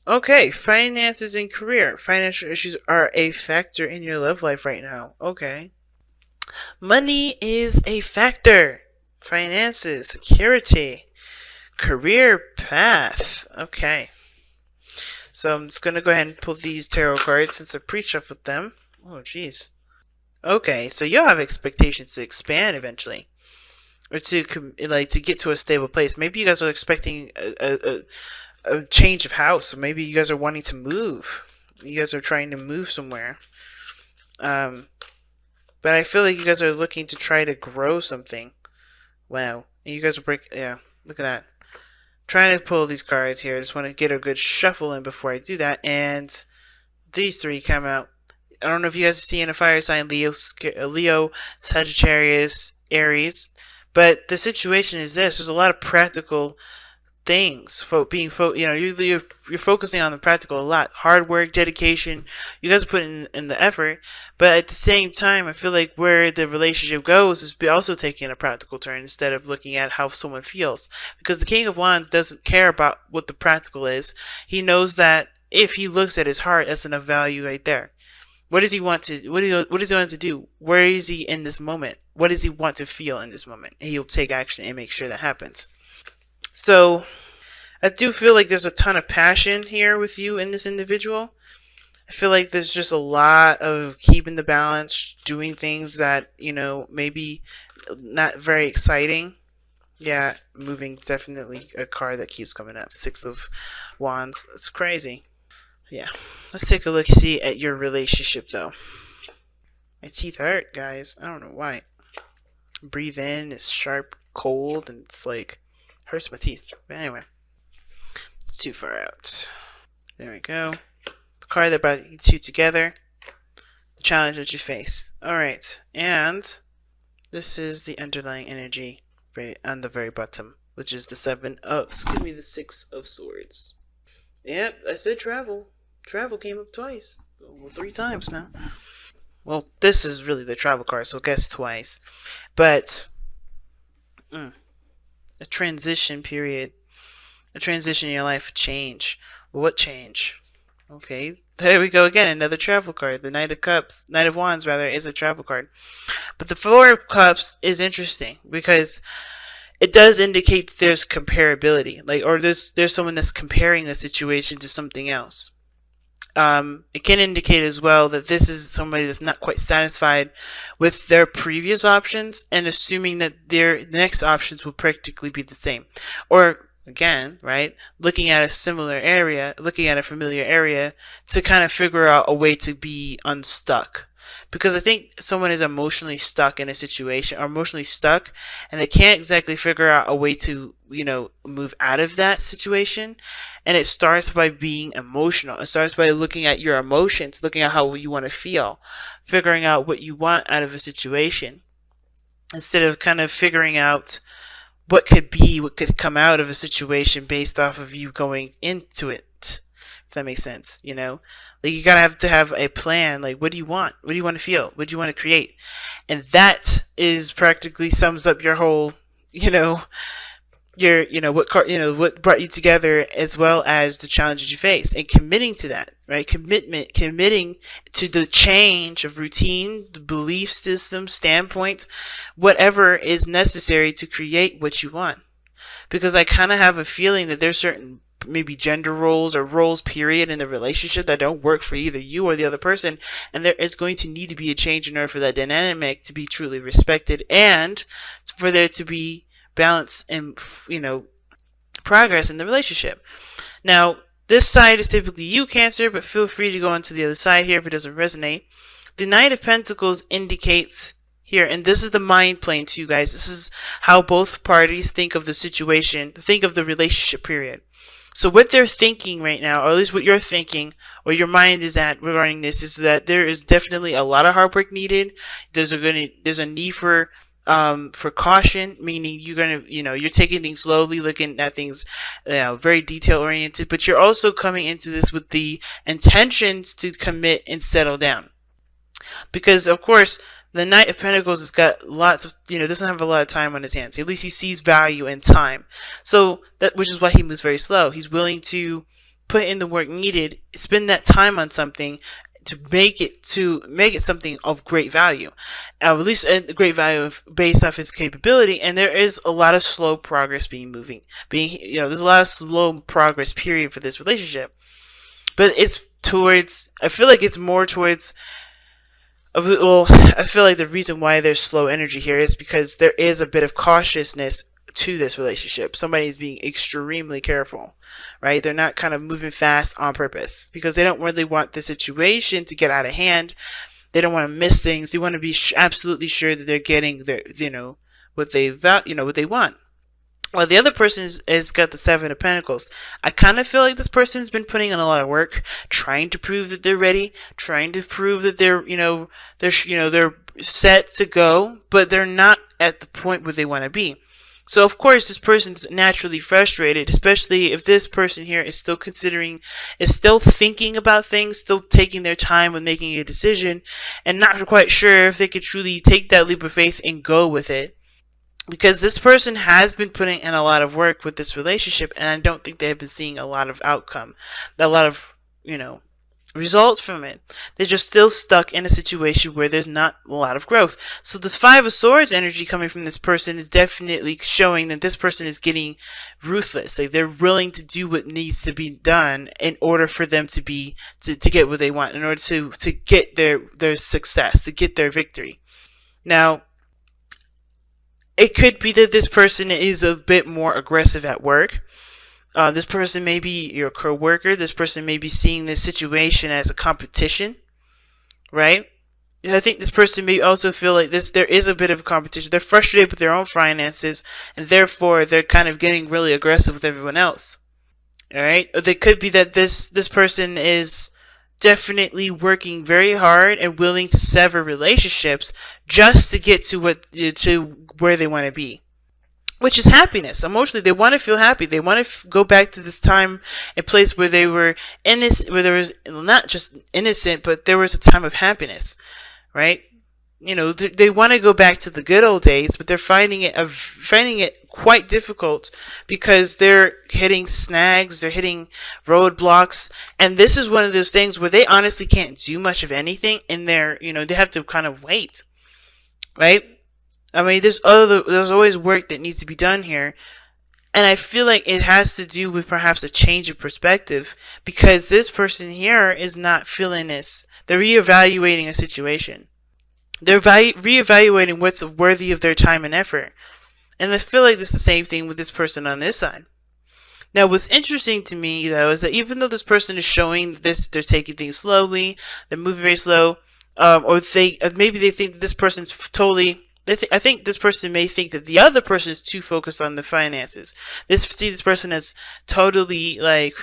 Okay, finances and career. Financial issues are a factor in your love life right now. Okay. Money is a factor. Finances, security, career path. Okay. So I'm just gonna go ahead and pull these tarot cards since I pre-shuffled them. Oh, jeez. Okay, so you'll have expectations to expand eventually, or to get to a stable place. Maybe you guys are expecting a change of house, or maybe you guys are wanting to move. You guys are trying to move somewhere. Um, but I feel like you guys are looking to try to grow something. Wow, and you guys are yeah. Look at that. Trying to pull these cards here. I just want to get a good shuffle in before I do that, and these three come out. I don't know if you guys are seeing a fire sign, Leo, Sagittarius, Aries, but the situation is this: there's a lot of practical things you're focusing on the practical a lot, hard work, dedication. You guys are putting in the effort, but at the same time I feel like where the relationship goes is also taking a practical turn instead of looking at how someone feels, because the King of Wands doesn't care about what the practical is. He knows that if he looks at his heart, that's enough value right there. What does he want to what does he want to do? Where is he in this moment? What does he want to feel in this moment? And he'll take action and make sure that happens. So I do feel like there's a ton of passion here with you in this individual. I feel like there's just a lot of keeping the balance, doing things that, maybe not very exciting. Yeah, moving is definitely a card that keeps coming up. Six of Wands. It's crazy. Yeah. Let's take a look see at your relationship though. My teeth hurt, guys. I don't know why. Breathe in, it's sharp, cold, and it's like hurts my teeth. But anyway. It's too far out. There we go. The card that brought you two together. The challenge that you face. Alright, and this is the underlying energy on the very bottom, which is the the Six of Swords. Yep, I said travel. Travel came up twice. Well, three times now. Well, this is really the travel card, so guess twice. But, a transition period. A transition in your life, change. What change? Okay, there we go again, another travel card. The Knight of Wands rather, is a travel card. But the Four of Cups is interesting because it does indicate that there's comparability, or there's someone that's comparing the situation to something else. It can indicate as well that this is somebody that's not quite satisfied with their previous options and assuming that their next options will practically be the same. Or again, right, looking at a familiar area to kind of figure out a way to be unstuck. Because I think someone is emotionally stuck in a situation, or emotionally stuck, and they can't exactly figure out a way to, move out of that situation. And it starts by being emotional. It starts by looking at your emotions, looking at how you want to feel, figuring out what you want out of a situation, instead of kind of figuring out what could come out of a situation based off of you going into it. If that makes sense, like you gotta have to have a plan. Like, what do you want? What do you want to feel? What do you want to create? And that is practically sums up your whole, what brought you together, as well as the challenges you face, and committing to that, right? Committing to the change of routine, the belief system, standpoint, whatever is necessary to create what you want. Because I kind of have a feeling that there's certain maybe gender roles or roles period in the relationship that don't work for either you or the other person, and there is going to need to be a change in order for that dynamic to be truly respected and for there to be balance and progress in the relationship. Now, this side is typically you, Cancer, but feel free to go on to the other side here if it doesn't resonate. The Knight of Pentacles indicates here, and this is the mind plane to you guys. This is how both parties think of the situation, think of the relationship period. So what they're thinking right now, or at least what you're thinking, or your mind is at regarding this, is that there is definitely a lot of hard work needed. There's a need for caution, meaning you're taking things slowly, looking at things, very detail oriented, but you're also coming into this with the intentions to commit and settle down. Because of course, the Knight of Pentacles has got lots of, doesn't have a lot of time on his hands. At least he sees value in time. So which is why he moves very slow. He's willing to put in the work needed, spend that time on something to make it something of great value, at least a great value based off his capability. And there is a lot of slow progress there's a lot of slow progress period for this relationship, but I feel like it's more towards, well, I feel like the reason why there's slow energy here is because there is a bit of cautiousness to this relationship. Somebody's being extremely careful, right? They're not kind of moving fast on purpose because they don't really want the situation to get out of hand. They don't want to miss things. They want to be absolutely sure that they're getting what they want. Well, the other person is got the Seven of Pentacles. I kind of feel like this person's been putting in a lot of work, trying to prove that they're ready, trying to prove that they're set to go, but they're not at the point where they want to be. So of course this person's naturally frustrated, especially if this person here is still thinking about things, still taking their time when making a decision, and not quite sure if they could truly take that leap of faith and go with it. Because this person has been putting in a lot of work with this relationship, and I don't think they have been seeing a lot of results from it. They're just still stuck in a situation where there's not a lot of growth. So this Five of Swords energy coming from this person is definitely showing that this person is getting ruthless. Like, they're willing to do what needs to be done in order for them to get what they want, in order to get their success, to get their victory. Now, it could be that this person is a bit more aggressive at work. This person may be your co-worker. This person may be seeing this situation as a competition, right? I think this person may also feel like there is a bit of a competition. They're frustrated with their own finances, and therefore they're kind of getting really aggressive with everyone else. All right? Or it could be that this person is definitely working very hard and willing to sever relationships just to get to where they want to be, which is happiness. Emotionally, they want to feel happy. They want to go back to this time and place where they were innocent, where there was not just innocent, but there was a time of happiness, right? They want to go back to the good old days, but they're finding it quite difficult because they're hitting snags, they're hitting roadblocks, and this is one of those things where they honestly can't do much of anything, and they have to kind of wait, right? I mean, there's always work that needs to be done here. And I feel like it has to do with perhaps a change of perspective, because this person here is not feeling this. They're reevaluating a situation. They're reevaluating what's worthy of their time and effort. And I feel like this is the same thing with this person on this side. Now, what's interesting to me, though, is that even though this person is showing this, they're taking things slowly, they're moving very slow, or maybe they think that this person's totally... I think this person may think that the other person is too focused on the finances. This person as totally like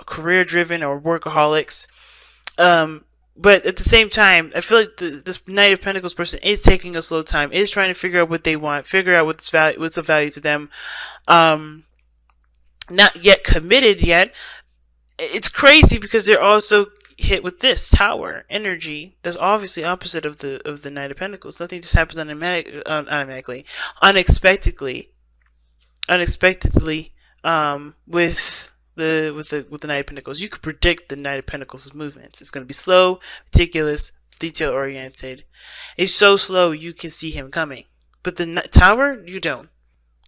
career driven or workaholics. But at the same time, I feel like this Knight of Pentacles person is taking a slow time, is trying to figure out what they want, figure out what's of value to them. Not yet committed yet. It's crazy because they're also hit with this Tower energy that's obviously opposite of the Knight of Pentacles. Nothing just happens unexpectedly with the Knight of Pentacles. You could predict the Knight of Pentacles' movements. It's going to be slow, meticulous, detail oriented. It's so slow you can see him coming, but the Tower, you don't.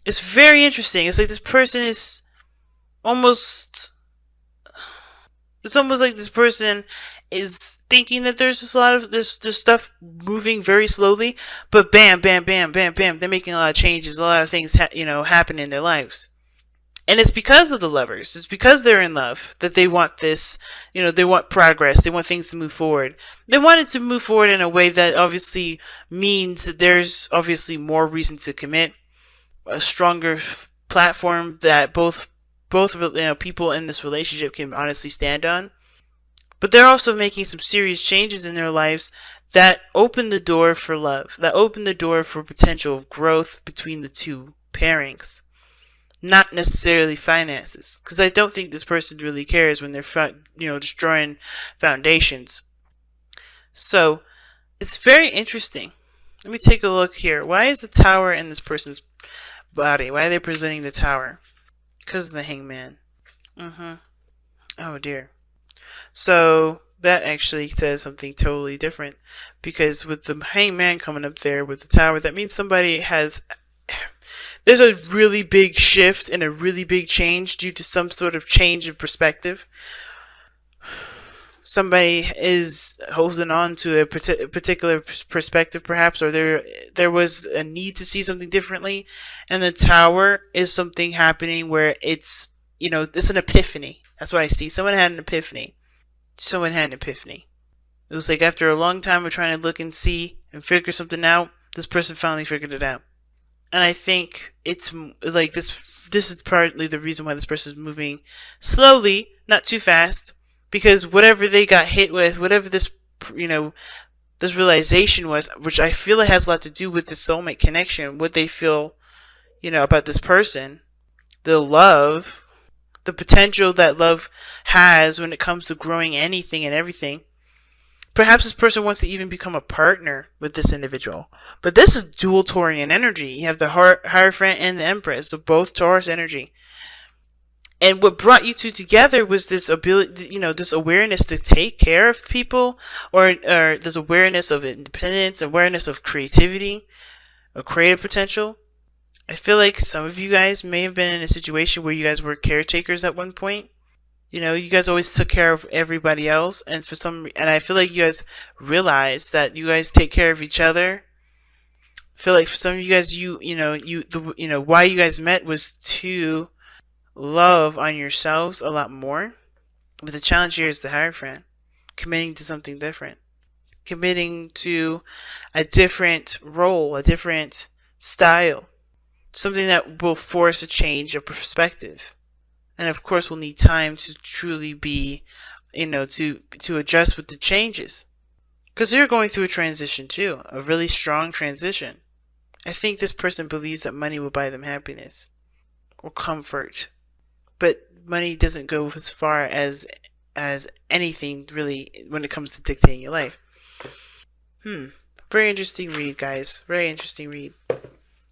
It's very interesting. It's like this person is almost... It's almost like this person is thinking that there's just a lot of this stuff moving very slowly, but bam, bam, bam, bam, bam, they're making a lot of changes, a lot of things happen in their lives. And it's because of the Lovers. It's because they're in love that they want this, they want progress. They want things to move forward. They want it to move forward in a way that obviously means that there's obviously more reason to commit, a stronger platform that both people in this relationship can honestly stand on. But they're also making some serious changes in their lives that open the door for love, that open the door for potential growth between the two pairings, not necessarily finances, because I don't think this person really cares when they're destroying foundations. So it's very interesting. Let me take a look here. Why is the Tower in this person's body? Why are they presenting the Tower? Because of the Hangman. Oh dear. So that actually says something totally different, because with the hangman coming up there with the tower, that means somebody has, there's a really big shift and a really big change due to some sort of change of perspective. Somebody is holding on to a particular perspective, perhaps, or there was a need to see something differently, and the tower is something happening where it's, it's an epiphany. That's what I see. Someone had an epiphany. Someone had an epiphany. It was like after a long time of trying to look and see and figure something out, this person finally figured it out. And I think it's like this is partly the reason why this person is moving slowly, not too fast, because whatever they got hit with, whatever this, this realization was, which I feel it has a lot to do with the soulmate connection, what they feel, about this person, the love, the potential that love has when it comes to growing anything and everything. Perhaps this person wants to even become a partner with this individual. But this is dual Taurian energy. You have the Hierophant and the Empress, so both Taurus energy. And what brought you two together was this ability, this awareness to take care of people, or this awareness of independence, awareness of creativity, or creative potential. I feel like some of you guys may have been in a situation where you guys were caretakers at one point. You guys always took care of everybody else, and I feel like you guys realized that you guys take care of each other. I feel like for some of you guys, why you guys met was to love on yourselves a lot more. But the challenge here is the Hierophant, committing to something different, committing to a different role, a different style, something that will force a change of perspective. And of course, we'll need time to truly be, to adjust with the changes. Because you're going through a transition too, a really strong transition. I think this person believes that money will buy them happiness or comfort. But money doesn't go as far as anything really when it comes to dictating your life. Very interesting read, guys. Very interesting read.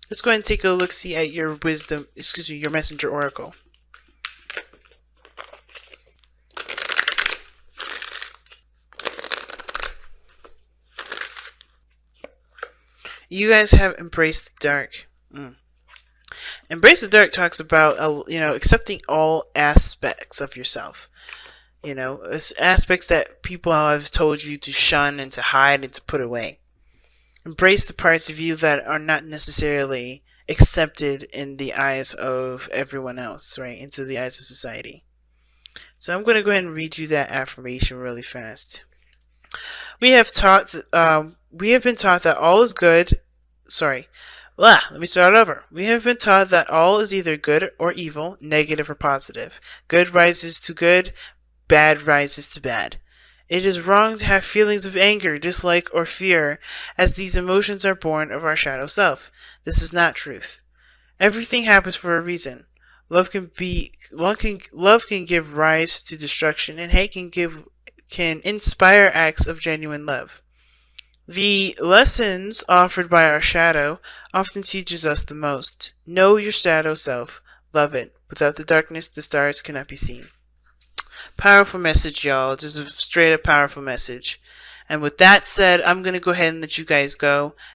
Let's go ahead and take a look-see at your your messenger oracle. You guys have embraced the dark. Embrace the dark talks about, accepting all aspects of yourself. Aspects that people have told you to shun and to hide and to put away. Embrace the parts of you that are not necessarily accepted in the eyes of everyone else, right? Into the eyes of society. So I'm going to go ahead and read you that affirmation really fast. We have been taught that all is good. Let me start over. We have been taught that all is either good or evil, negative or positive. Good rises to good, bad rises to bad. It is wrong to have feelings of anger, dislike, or fear, as these emotions are born of our shadow self. This is not truth. Everything happens for a reason. Love can give rise to destruction, and hate can inspire acts of genuine love. The lessons offered by our shadow often teaches us the most. Know your shadow self. Love it. Without the darkness, the stars cannot be seen. Powerful message, y'all. Just a straight up powerful message. And with that said, I'm going to go ahead and let you guys go.